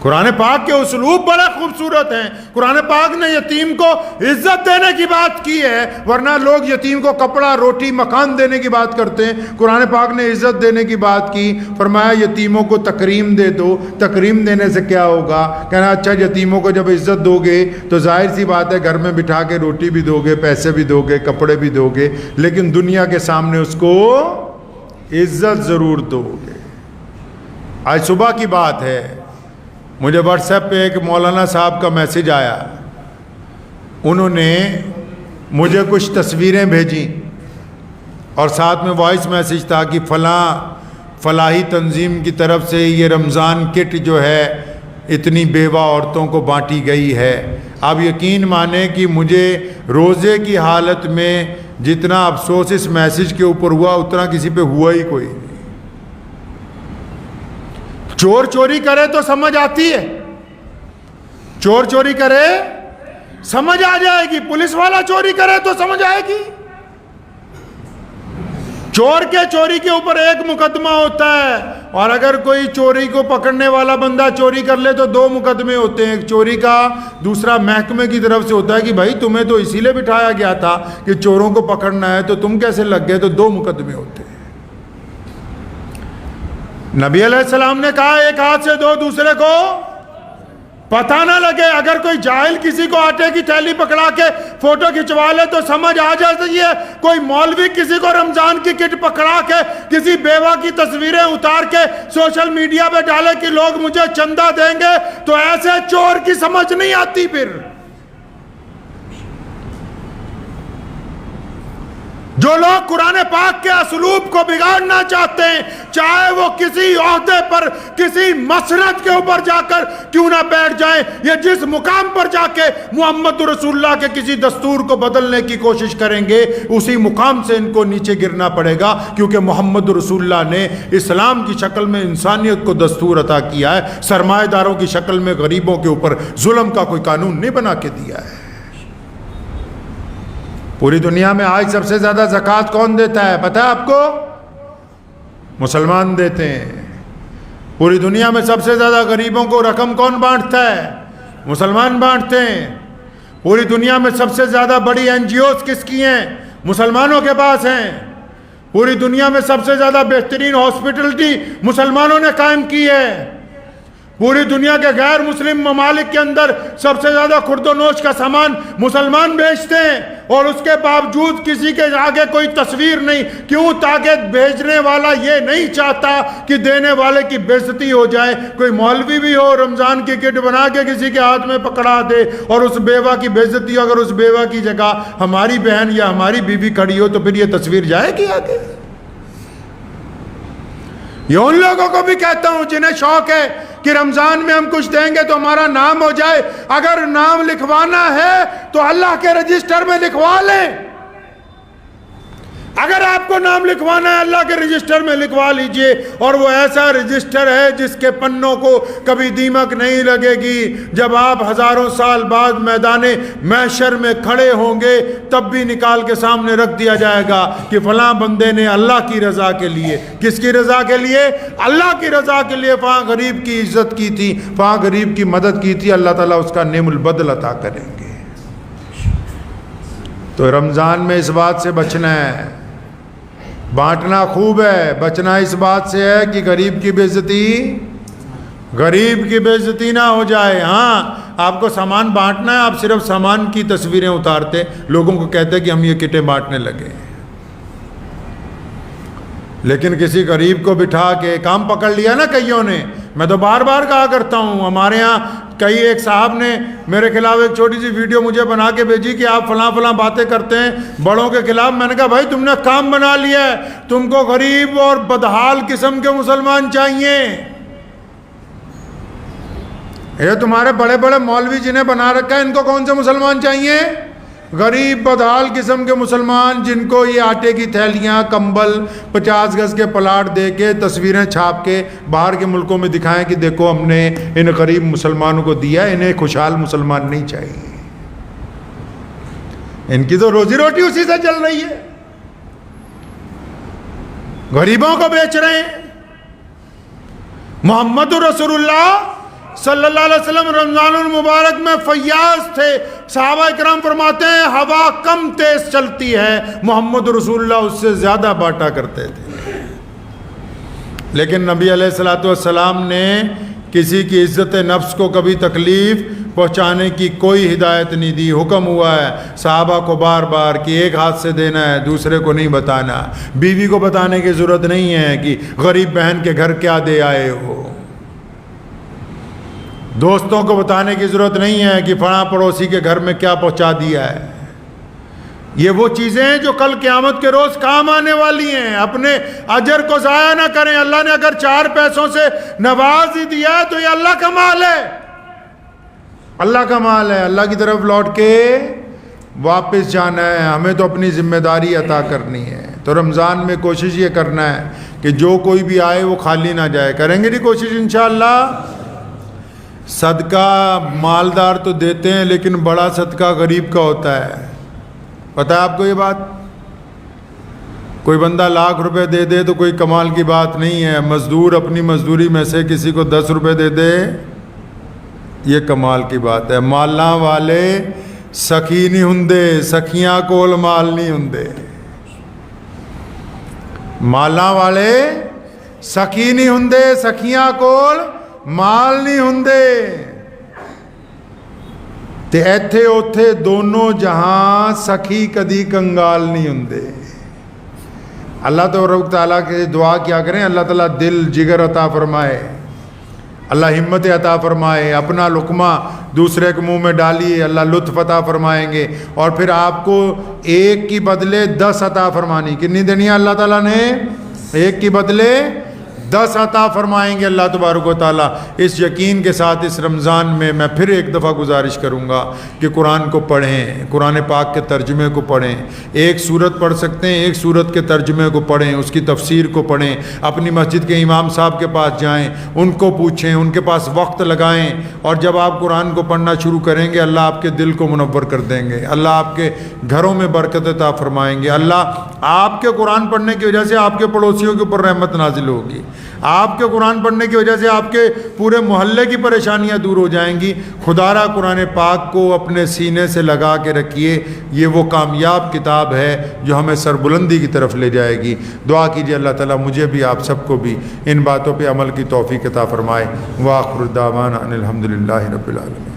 कुरान पाक के उसलूब बड़ा खूबसूरत हैं। कुरान पाक ने यतीम को इज्जत देने की बात की है, वरना लोग यतीम को कपड़ा, रोटी, मकान देने की बात करते हैं। कुरान पाक ने इज्जत देने की बात की, फरमाया यतीमों को तकरीम दे दो। तकरीम देने से क्या होगा? कहना अच्छा, यतीमों को जब इज्जत दोगे तो जाहिर सी बात है घर में बिठा के रोटी भी दोगे, पैसे भी दोगे, कपड़े भी दोगे, लेकिन दुनिया के सामने उसको इज्जत ज़रूर दोगे। आज सुबह की बात है, मुझे व्हाट्सएप पे एक मौलाना साहब का मैसेज आया। उन्होंने मुझे कुछ तस्वीरें भेजी और साथ में वॉइस मैसेज था कि फलाही तंजीम की तरफ से ये रमज़ान किट जो है इतनी बेवा औरतों को बांटी गई है। आप यकीन माने कि मुझे रोज़े की हालत में जितना अफसोस इस मैसेज के ऊपर हुआ उतना किसी पे हुआ ही कोई नहीं। चोर चोरी करे तो समझ आती है, चोर चोरी करे समझ आ जाएगी, पुलिस वाला चोरी करे तो समझ आएगी। चोर के चोरी के ऊपर एक मुकदमा होता है, और अगर कोई चोरी को पकड़ने वाला बंदा चोरी कर ले तो 2 मुकदमे होते हैं। एक चोरी का, दूसरा महकमे की तरफ से होता है कि भाई तुम्हें तो इसीलिए बिठाया गया था कि चोरों को पकड़ना है, तो तुम कैसे लग गए, तो 2 मुकदमे होते हैं। नबी अलैहिस्सलाम ने कहा एक हाथ से 2 दूसरे को पता ना लगे। अगर कोई जाहिल किसी को आटे की थैली पकड़ा के फोटो खिंचवा ले तो समझ आ जाती है। कोई मौलवी किसी को रमजान की किट पकड़ा के किसी बेवा की तस्वीरें उतार के सोशल मीडिया पे डाले कि लोग मुझे चंदा देंगे, तो ऐसे चोर की समझ नहीं आती। फिर जो लोग कुरान पाक के असलूब को बिगाड़ना चाहते हैं, चाहे वो किसी ओहदे पर, किसी मसरत के ऊपर जाकर क्यों ना बैठ जाएं, ये जिस मुकाम पर जाके मोहम्मद रसूलुल्लाह के किसी दस्तूर को बदलने की कोशिश करेंगे, उसी मुकाम से इनको नीचे गिरना पड़ेगा। क्योंकि मोहम्मद रसूलुल्लाह ने इस्लाम की शक्ल में इंसानियत को दस्तूर अता किया है, सरमाएदारों की शक्ल में गरीबों के ऊपर जुल्म का कोई कानून नहीं बना के दिया है। पूरी दुनिया में आज सबसे ज्यादा ज़कात कौन देता है पता है आपको? मुसलमान देते हैं। पूरी दुनिया में सबसे ज्यादा गरीबों को रकम कौन बांटता है? मुसलमान बांटते हैं। पूरी दुनिया में सबसे ज्यादा बड़ी एनजीओज किसकी हैं? मुसलमानों के पास हैं। पूरी दुनिया में सबसे ज्यादा बेहतरीन हॉस्पिटलिटी मुसलमानों ने कायम की है। पूरी दुनिया के गैर मुस्लिम ममालिक के अंदर सबसे ज्यादा खुर्दोनोश का सामान मुसलमान बेचते हैं, और उसके बावजूद किसी के आगे कोई तस्वीर नहीं। क्यों? ताकि भेजने वाला ये नहीं चाहता कि देने वाले की बेइज्जती हो जाए। कोई मौलवी भी हो रमजान की किट बना के किसी के हाथ में पकड़ा दे और उस बेवा की बेइज्जती, अगर उस बेवा की जगह हमारी बहन या हमारी बीवी खड़ी हो तो फिर ये तस्वीर जाएगी आगे। ये उन लोगों को भी कहता हूं जिन्हें शौक है कि रमजान में हम कुछ देंगे तो हमारा नाम हो जाए। अगर नाम लिखवाना है तो अल्लाह के रजिस्टर में लिखवा लें। अगर आपको नाम लिखवाना है अल्लाह के रजिस्टर में लिखवा लीजिए, और वो ऐसा रजिस्टर है जिसके पन्नों को कभी दीमक नहीं लगेगी। जब आप हजारों साल बाद मैदाने महशर में खड़े होंगे तब भी निकाल के सामने रख दिया जाएगा कि फलां बंदे ने अल्लाह की रजा के लिए, किसकी रजा के लिए? अल्लाह की रजा के लिए फलां गरीब की इज्जत की थी, फलां गरीब की मदद की थी। अल्लाह ताला उसका नेमुल बदल अता करेंगे। तो रमजान में इस बात से बचना है। बांटना खूब है, बचना इस बात से है कि गरीब की बेइज्जती ना हो जाए। हाँ, आपको सामान बांटना है, आप सिर्फ सामान की तस्वीरें उतारते लोगों को कहते कि हम ये किटें बांटने लगे, लेकिन किसी गरीब को बिठा के काम पकड़ लिया ना कईयों ने। मैं तो बार बार कहा करता हूँ, हमारे यहाँ कई एक साहब ने मेरे खिलाफ एक छोटी सी वीडियो मुझे बना के भेजी कि आप फलां फलां बातें करते हैं बड़ों के खिलाफ। मैंने कहा भाई तुमने काम बना लिया है, तुमको गरीब और बदहाल किस्म के मुसलमान चाहिए। ये तुम्हारे बड़े बड़े मौलवी जिन्हें बना रखा है, इनको कौन से मुसलमान चाहिए? गरीब बदहाल किस्म के मुसलमान, जिनको ये आटे की थैलियाँ, कंबल, 50 गज के प्लाट दे के तस्वीरें छाप के बाहर के मुल्कों में दिखाएं कि देखो हमने इन गरीब मुसलमानों को दिया, इन्हें खुशहाल मुसलमान नहीं चाहिए। इनकी तो रोजी रोटी उसी से चल रही है। गरीबों को बेच रहे हैं। मोहम्मद रसूलुल्लाह सल्लल्लाहु अलैहि वसल्लम रमजानुल मुबारक में फयाज थे। सहाबा इकराम फरमाते हैं हवा कम तेज चलती है, मोहम्मद रसूलुल्लाह उससे ज्यादा बांटा करते थे। लेकिन नबी अलैहिस्सलातु वस्सलाम ने किसी की इज्जत नफ्स को कभी तकलीफ पहुंचाने की कोई हिदायत नहीं दी। हुक्म हुआ है सहाबा को बार बार कि एक हाथ से देना है, दूसरे को नहीं बताना। बीवी को बताने की ज़रूरत नहीं है कि गरीब बहन के घर क्या दे आए हो। दोस्तों को बताने की ज़रूरत नहीं है कि फला पड़ोसी के घर में क्या पहुंचा दिया है। ये वो चीज़ें हैं जो कल क़यामत के रोज़ काम आने वाली हैं। अपने अजर को ज़ाया ना करें। अल्लाह ने अगर 4 पैसों से नवाज ही दिया है तो ये अल्लाह का माल है, अल्लाह का माल है। अल्लाह की तरफ लौट के वापस जाना है। हमें तो अपनी जिम्मेदारी अता करनी है। तो रमज़ान में कोशिश ये करना है कि जो कोई भी आए वो खाली ना जाए। करेंगे नहीं कोशिश इंशाअल्लाह। सदका मालदार तो देते हैं लेकिन बड़ा सदका गरीब का होता है। पता है आपको ये बात? कोई बंदा लाख रुपए दे दे तो कोई कमाल की बात नहीं है। मजदूर अपनी मजदूरी में से किसी को 10 रुपए दे दे, ये कमाल की बात है। माला वाले सखी नहीं हुंदे, सखियां कोल माल नहीं हुंदे। माला वाले सखी नहीं हुंदे, सखियां कोल माल नहीं हुंदे। ते इत्थे उथे दोनों जहां सखी कदी कंगाल नहीं हुंदे। अल्लाह तो रब ताला के दुआ क्या करें, अल्लाह ताला दिल जिगर अता फरमाए, अल्लाह हिम्मत अता फरमाए। अपना लुकमा दूसरे के मुंह में डालिए, अल्लाह लुत्फ अता फरमाएंगे। और फिर आपको एक की बदले 10 अता फरमानी। कितनी देनी है अल्लाह ताला ने? एक की बदले 10 अता फरमाएंगे अल्लाह तबारक व तआला। इस यकीन के साथ इस रमज़ान में मैं फिर एक दफ़ा गुजारिश करूँगा कि कुरान को पढ़ें, कुरान पाक के तर्जुमे को पढ़ें। एक सूरत पढ़ सकते हैं, एक सूरत के तर्जुमे को पढ़ें, उसकी तफसीर को पढ़ें। अपनी मस्जिद के इमाम साहब के पास जाएँ, उनको पूछें, उनके पास वक्त लगाएँ। और जब आप कुरान को पढ़ना शुरू करेंगे अल्लाह आपके दिल को मुनव्वर कर देंगे, अल्लाह आपके घरों में बरकत अता फरमाएंगे। अल्लाह आपके कुरान पढ़ने की वजह से आपके पड़ोसियों के ऊपर रहमत नाजिल होगी। आपके कुरान पढ़ने की वजह से आपके पूरे मोहल्ले की परेशानियां दूर हो जाएंगी। खुदारा कुरान पाक को अपने सीने से लगा के रखिए। ये वो कामयाब किताब है जो हमें सरबुलंदी की तरफ ले जाएगी। दुआ कीजिए अल्लाह ताला मुझे भी आप सबको भी इन बातों पे अमल की तौफीक अता फरमाए। व आखिर दावाना अनिल हम्दुलिल्लाहि रब्बिल आलमीन।